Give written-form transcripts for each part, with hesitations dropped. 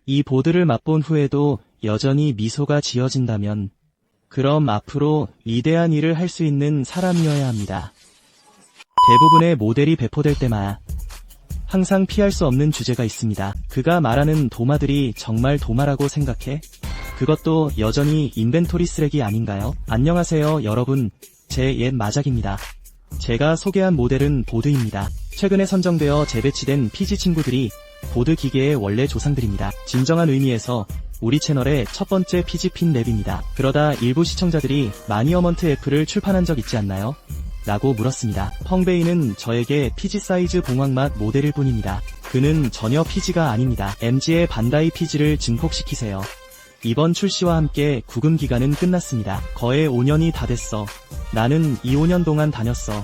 이 보드를 맛본 후에도 여전히 미소가 지어진다면 그럼 앞으로 위대한 일을 할 수 있는 사람이어야 합니다. 대부분의 모델이 배포될 때마다 항상 피할 수 없는 주제가 있습니다. 그가 말하는 도마들이 정말 도마라고 생각해? 그것도 여전히 인벤토리 쓰레기 아닌가요? 안녕하세요 여러분, 제 옛 마작입니다. 제가 소개한 모델은 보드입니다. 최근에 선정되어 재배치된 PG 친구들이 보드 기계의 원래 조상들입니다. 진정한 의미에서 우리 채널의 첫 번째 PG핀 랩입니다. 그러다 일부 시청자들이 마니어먼트 F를 출판한 적 있지 않나요? 라고 물었습니다. 펑베이는 저에게 PG 사이즈 봉황맛 모델일 뿐입니다. 그는 전혀 PG가 아닙니다. MG의 반다이 PG를 증폭시키세요. 이번 출시와 함께 구금 기간은 끝났습니다. 거의 5년이 다 됐어. 나는 이 5년 동안 다녔어.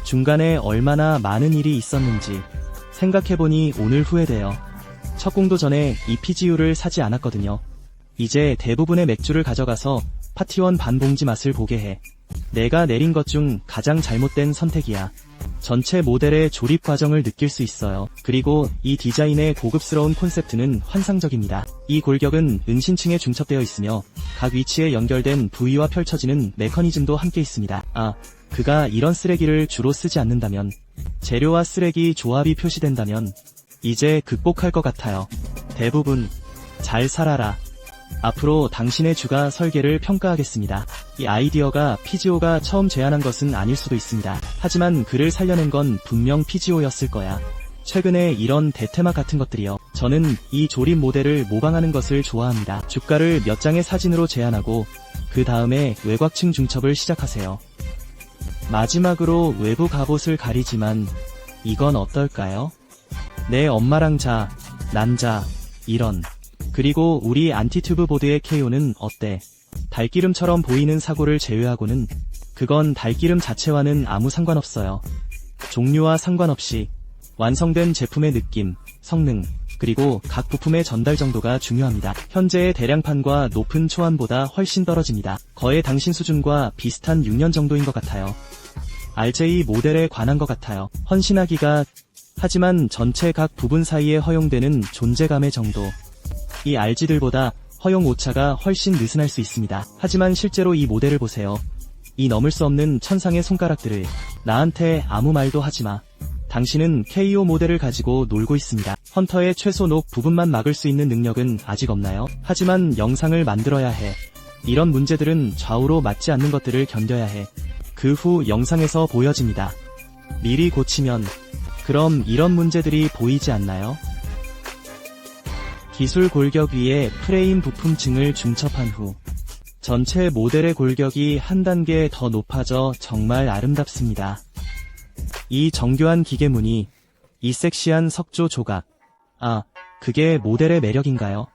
중간에 얼마나 많은 일이 있었는지 생각해보니 오늘 후회돼요. 첫 공도 전에 이 PGU를 사지 않았거든요. 이제 대부분의 맥주를 가져가서 파티원 반 봉지 맛을 보게 해. 내가 내린 것 중 가장 잘못된 선택이야. 전체 모델의 조립 과정을 느낄 수 있어요. 그리고 이 디자인의 고급스러운 콘셉트는 환상적입니다. 이 골격은 은신층에 중첩되어 있으며 각 위치에 연결된 부위와 펼쳐지는 메커니즘도 함께 있습니다. 그가 이런 쓰레기를 주로 쓰지 않는다면, 재료와 쓰레기 조합이 표시된다면 이제 극복할 것 같아요. 대부분 잘 살아라. 앞으로 당신의 주가 설계를 평가하겠습니다. 이 아이디어가 PGO가 처음 제안한 것은 아닐 수도 있습니다. 하지만 그를 살려낸 건 분명 PGO였을 거야. 최근에 이런 대테마 같은 것들이요. 저는 이 조립 모델을 모방하는 것을 좋아합니다. 주가를 몇 장의 사진으로 제안하고 그 다음에 외곽층 중첩을 시작하세요. 마지막으로 외부 갑옷을 가리지만 이건 어떨까요? 내 엄마랑 자, 난 자, 이런. 그리고 우리 안티튜브 보드의 KO는 어때? 달기름처럼 보이는 사고를 제외하고는 그건 달기름 자체와는 아무 상관없어요. 종류와 상관없이 완성된 제품의 느낌, 성능, 그리고 각 부품의 전달 정도가 중요합니다. 현재의 대량판과 높은 초안보다 훨씬 떨어집니다. 거의 당신 수준과 비슷한 6년 정도인 것 같아요. RJ 모델에 관한 것 같아요. 헌신하기가, 하지만 전체 각 부분 사이에 허용되는 존재감의 정도. 이 RG들보다 허용 오차가 훨씬 느슨할 수 있습니다. 하지만 실제로 이 모델을 보세요. 이 넘을 수 없는 천상의 손가락들을. 나한테 아무 말도 하지마. 당신은 KO 모델을 가지고 놀고 있습니다. 헌터의 최소 녹 부분만 막을 수 있는 능력은 아직 없나요? 하지만 영상을 만들어야 해. 이런 문제들은 좌우로 맞지 않는 것들을 견뎌야 해. 그 후 영상에서 보여집니다. 미리 고치면 그럼 이런 문제들이 보이지 않나요? 기술 골격 위에 프레임 부품층을 중첩한 후 전체 모델의 골격이 한 단계 더 높아져 정말 아름답습니다. 이 정교한 기계무늬, 이 섹시한 석조 조각. 그게 모델의 매력인가요?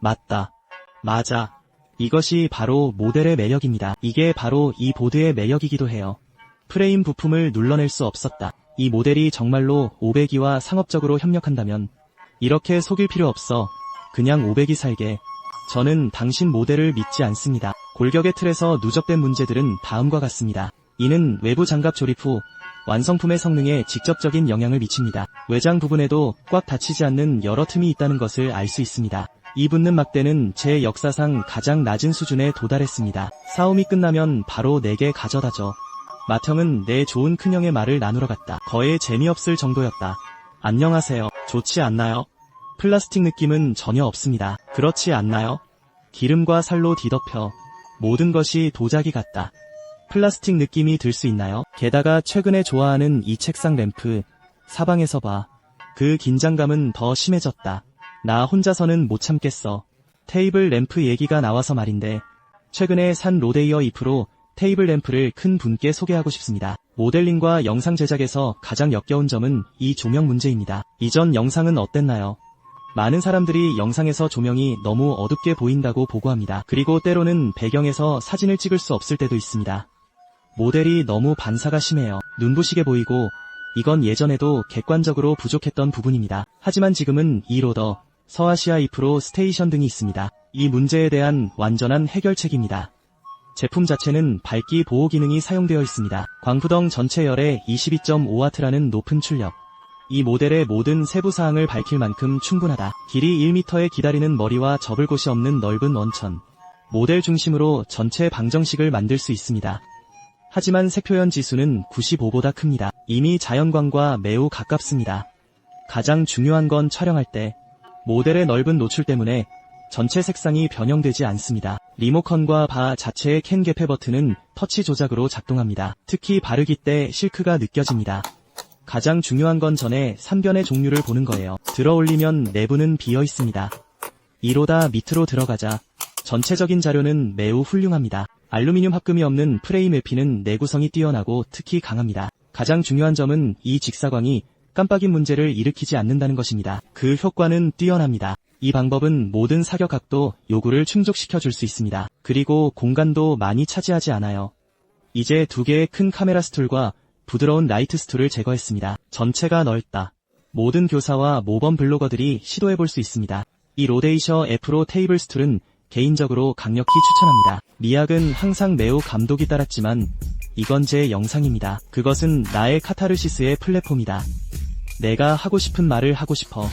맞다. 맞아. 이것이 바로 모델의 매력입니다. 이게 바로 이 보드의 매력이기도 해요. 프레임 부품을 눌러낼 수 없었다. 이 모델이 정말로 500이와 상업적으로 협력한다면 이렇게 속일 필요 없어. 그냥 500이 살게. 저는 당신 모델을 믿지 않습니다. 골격의 틀에서 누적된 문제들은 다음과 같습니다. 이는 외부 장갑 조립 후 완성품의 성능에 직접적인 영향을 미칩니다. 외장 부분에도 꽉 닫히지 않는 여러 틈이 있다는 것을 알 수 있습니다. 이 붙는 막대는 제 역사상 가장 낮은 수준에 도달했습니다. 싸움이 끝나면 바로 내게 가져다줘. 맏형은 내 좋은 큰형의 말을 나누러 갔다. 거의 재미없을 정도였다. 안녕하세요. 좋지 않나요? 플라스틱 느낌은 전혀 없습니다. 그렇지 않나요? 기름과 살로 뒤덮여 모든 것이 도자기 같다. 플라스틱 느낌이 들 수 있나요? 게다가 최근에 좋아하는 이 책상 램프, 사방에서 봐. 그 긴장감은 더 심해졌다. 나 혼자서는 못 참겠어. 테이블 램프 얘기가 나와서 말인데 최근에 산 로데이어 2프로 테이블 램프를 큰 분께 소개하고 싶습니다. 모델링과 영상 제작에서 가장 역겨운 점은 이 조명 문제입니다. 이전 영상은 어땠나요? 많은 사람들이 영상에서 조명이 너무 어둡게 보인다고 보고합니다. 그리고 때로는 배경에서 사진을 찍을 수 없을 때도 있습니다. 모델이 너무 반사가 심해요. 눈부시게 보이고 이건 예전에도 객관적으로 부족했던 부분입니다. 하지만 지금은 이 로더, 서아시아 2프로 스테이션 등이 있습니다. 이 문제에 대한 완전한 해결책입니다. 제품 자체는 밝기 보호 기능이 사용되어 있습니다. 광부덩 전체 열의 22.5W라는 높은 출력, 이 모델의 모든 세부사항을 밝힐 만큼 충분하다. 길이 1m의 기다리는 머리와 접을 곳이 없는 넓은 원천. 모델 중심으로 전체 방정식을 만들 수 있습니다. 하지만 색표현 지수는 95보다 큽니다. 이미 자연광과 매우 가깝습니다. 가장 중요한 건 촬영할 때 모델의 넓은 노출 때문에 전체 색상이 변형되지 않습니다. 리모컨과 바 자체의 캔 개폐 버튼은 터치 조작으로 작동합니다. 특히 바르기 때 실크가 느껴집니다. 가장 중요한 건 전에 3변의 종류를 보는 거예요. 들어 올리면 내부는 비어 있습니다. 이로다 밑으로 들어가자 전체적인 자료는 매우 훌륭합니다. 알루미늄 합금이 없는 프레임 외피는 내구성이 뛰어나고 특히 강합니다. 가장 중요한 점은 이 직사광이 깜빡임 문제를 일으키지 않는다는 것입니다. 그 효과는 뛰어납니다. 이 방법은 모든 사격 각도 요구를 충족시켜 줄 수 있습니다. 그리고 공간도 많이 차지하지 않아요. 이제 2개의 큰 카메라 스툴과 부드러운 라이트 스툴을 제거했습니다. 전체가 넓다. 모든 교사와 모범 블로거들이 시도해볼 수 있습니다. 이 로데이셔 F로 테이블 스툴은 개인적으로 강력히 추천합니다. 미학은 항상 매우 감독이 따랐지만 이건 제 영상입니다. 그것은 나의 카타르시스의 플랫폼이다. 내가 하고 싶은 말을 하고 싶어.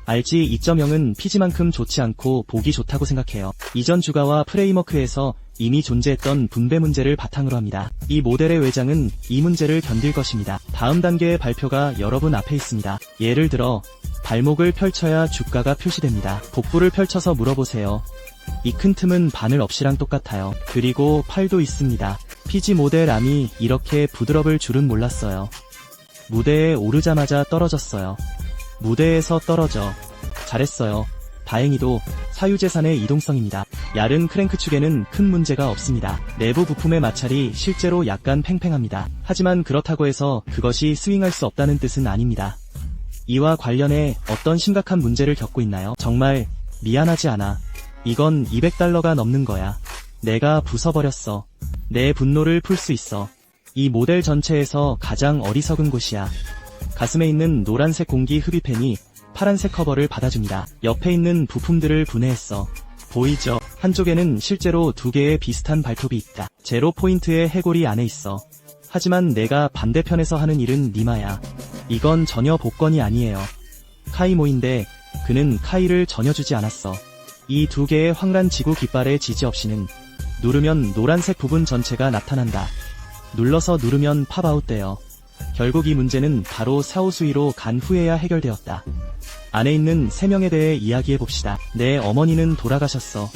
알지 2.0은 피지만큼 좋지 않고 보기 좋다고 생각해요. 이전 주가와 프레임워크에서 이미 존재했던 분배 문제를 바탕으로 합니다. 이 모델의 외장은 이 문제를 견딜 것입니다. 다음 단계의 발표가 여러분 앞에 있습니다. 예를 들어 발목을 펼쳐야 주가가 표시됩니다. 복부를 펼쳐서 물어보세요. 이 큰 틈은 바늘 없이랑 똑같아요. 그리고 팔도 있습니다. PG 모델 암이 이렇게 부드러울 줄은 몰랐어요. 무대에 오르자마자 떨어졌어요. 무대에서 떨어져. 잘했어요. 다행히도 사유재산의 이동성입니다. 얇은 크랭크 축에는 큰 문제가 없습니다. 내부 부품의 마찰이 실제로 약간 팽팽합니다. 하지만 그렇다고 해서 그것이 스윙할 수 없다는 뜻은 아닙니다. 이와 관련해 어떤 심각한 문제를 겪고 있나요? 정말 미안하지 않아. 이건 $200가 넘는 거야. 내가 부숴버렸어. 내 분노를 풀 수 있어. 이 모델 전체에서 가장 어리석은 곳이야. 가슴에 있는 노란색 공기 흡입팬이 파란색 커버를 받아줍니다. 옆에 있는 부품들을 분해했어. 보이죠? 한쪽에는 실제로 2개의 비슷한 발톱이 있다. 제로 포인트의 해골이 안에 있어. 하지만 내가 반대편에서 하는 일은 니마야. 이건 전혀 복권이 아니에요. 카이 모인데 그는 카이를 전혀 주지 않았어. 이 2개의 황란 지구 깃발의 지지 없이는 누르면 노란색 부분 전체가 나타난다. 눌러서 누르면 팝아웃 돼요. 결국 이 문제는 바로 사오수이로 간 후에야 해결되었다. 안에 있는 3명에 대해 이야기해봅시다. 내 어머니는 돌아가셨어.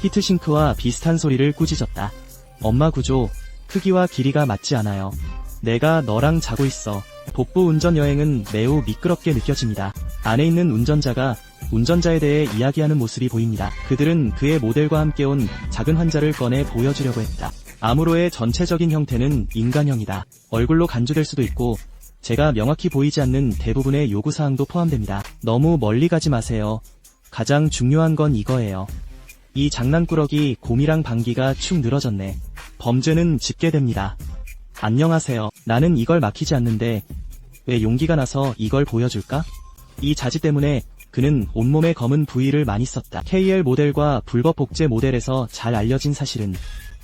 히트싱크와 비슷한 소리를 꾸짖었다. 엄마 구조, 크기와 길이가 맞지 않아요. 내가 너랑 자고 있어. 복부 운전 여행은 매우 미끄럽게 느껴집니다. 안에 있는 운전자가 운전자에 대해 이야기하는 모습이 보입니다. 그들은 그의 모델과 함께 온 작은 환자를 꺼내 보여주려고 했다. 암으로의 전체적인 형태는 인간형이다. 얼굴로 간주될 수도 있고 제가 명확히 보이지 않는 대부분의 요구사항도 포함됩니다. 너무 멀리 가지 마세요. 가장 중요한 건 이거예요. 이 장난꾸러기 곰이랑 방귀가 축 늘어졌네. 범죄는 집계됩니다. 안녕하세요. 나는 이걸 막히지 않는데 왜 용기가 나서 이걸 보여줄까? 이 자지 때문에 그는 온몸에 검은 부위를 많이 썼다. KL 모델과 불법 복제 모델에서 잘 알려진 사실은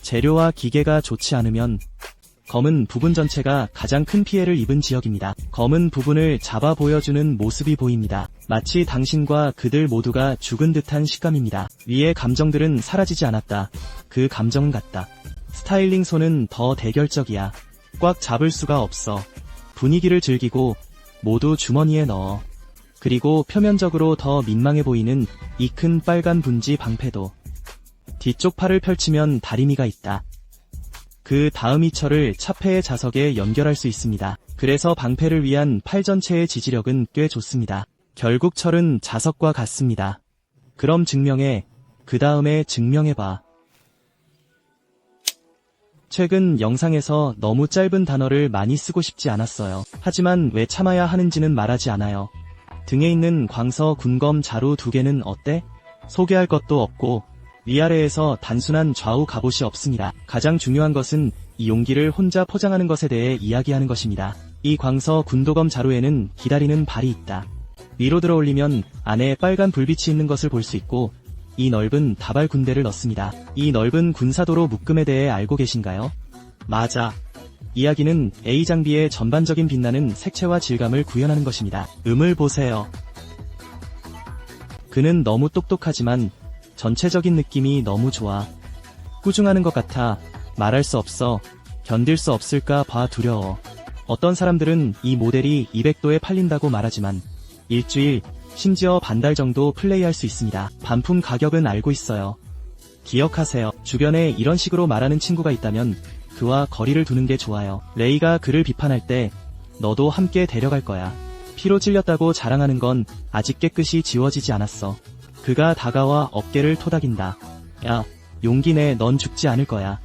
재료와 기계가 좋지 않으면 검은 부분 전체가 가장 큰 피해를 입은 지역입니다. 검은 부분을 잡아 보여주는 모습이 보입니다. 마치 당신과 그들 모두가 죽은 듯한 식감입니다. 위의 감정들은 사라지지 않았다. 그 감정은 같다. 스타일링 손은 더 대결적이야. 꽉 잡을 수가 없어. 분위기를 즐기고 모두 주머니에 넣어. 그리고 표면적으로 더 민망해 보이는 이 큰 빨간 분지 방패도. 뒤쪽 팔을 펼치면 다리미가 있다. 그 다음 이 철을 차폐의 자석에 연결할 수 있습니다. 그래서 방패를 위한 팔 전체의 지지력은 꽤 좋습니다. 결국 철은 자석과 같습니다. 그럼 증명해. 그 다음에 증명해봐. 최근 영상에서 너무 짧은 단어를 많이 쓰고 싶지 않았어요. 하지만 왜 참아야 하는지는 말하지 않아요. 등에 있는 광서 군검 자루 2개는 어때? 소개할 것도 없고 위아래에서 단순한 좌우 갑옷이 없습니다. 가장 중요한 것은 이 용기를 혼자 포장하는 것에 대해 이야기하는 것입니다. 이 광서 군도검 자루에는 기다리는 발이 있다. 위로 들어 올리면 안에 빨간 불빛이 있는 것을 볼 수 있고 이 넓은 다발 군대를 넣습니다. 이 넓은 군사도로 묶음에 대해 알고 계신가요? 맞아. 이야기는 A 장비의 전반적인 빛나는 색채와 질감을 구현하는 것입니다. 음을 보세요. 그는 너무 똑똑하지만 전체적인 느낌이 너무 좋아. 꾸중하는 것 같아. 말할 수 없어. 견딜 수 없을까 봐 두려워. 어떤 사람들은 이 모델이 200도에 팔린다고 말하지만 일주일, 심지어 반달 정도 플레이할 수 있습니다. 반품 가격은 알고 있어요. 기억하세요. 주변에 이런 식으로 말하는 친구가 있다면 그와 거리를 두는 게 좋아요. 레이가 그를 비판할 때 너도 함께 데려갈 거야. 피로 찔렸다고 자랑하는 건 아직 깨끗이 지워지지 않았어. 그가 다가와 어깨를 토닥인다. 야, 용기 내. 넌 죽지 않을 거야.